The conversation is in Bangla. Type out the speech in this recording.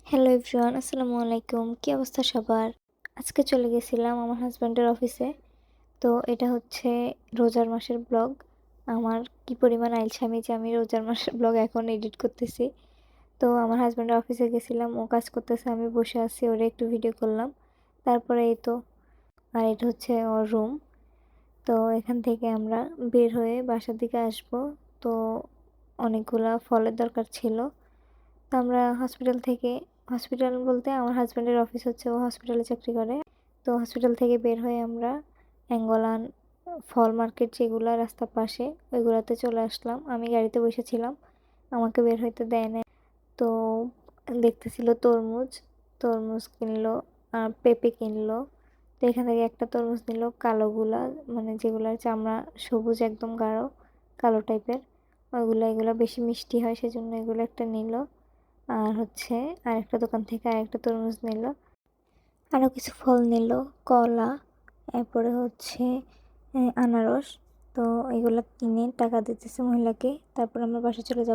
হ্যালো এভরিওয়ান, আসসালামু আলাইকুম। কী অবস্থা সবার? আজকে চলে গেছিলাম আমার হাসব্যান্ডের অফিসে। তো এটা হচ্ছে রোজার মাসের ব্লগ। আমার কি পরিমাণ আইলসামি যে আমি রোজার মাসের ব্লগ এখন এডিট করতেছি। তো আমার হাসব্যান্ডের অফিসে গেছিলাম, ও কাজ করতেছে, আমি বসে আছি, ওরে একটু ভিডিও করলাম। তারপরে এই তো, আর এটা হচ্ছে ওর রুম। তো এখান থেকে আমরা বের হয়ে বাসার দিকে আসবো। তো অনেকগুলা ফলের দরকার ছিল। তো আমরা হসপিটাল বলতে আমার হাজব্যান্ডের অফিস হচ্ছে, ও হসপিটালে চাকরি করে। তো হসপিটাল থেকে বের হয়ে আমরা অ্যাঙ্গলান ফল মার্কেট যেগুলো রাস্তার পাশে, ওইগুলোতে চলে আসলাম। আমি গাড়িতে বসেছিলাম, আমাকে বের হইতে দেয় না। তো দেখতেছিল তরমুজ, তরমুজ কিনলো আর পেঁপে কিনলো। তো এখান থেকে একটা তরমুজ নিল, কালোগুলা, মানে যেগুলার চামড়া সবুজ একদম গাঢ় কালো টাইপের, এগুলো বেশি মিষ্টি হয়, সেজন্য এগুলো একটা নিল। আর হচ্ছে আরেকটা দোকান থেকে আরেকটা তরমুজ নিল, আরও কিছু ফল নিল, কলা, এরপরে হচ্ছে আনারস। তো এগুলো কিনে টাকা দিতেছে মহিলাকে, তারপর আমরা বাসা চলে যাব।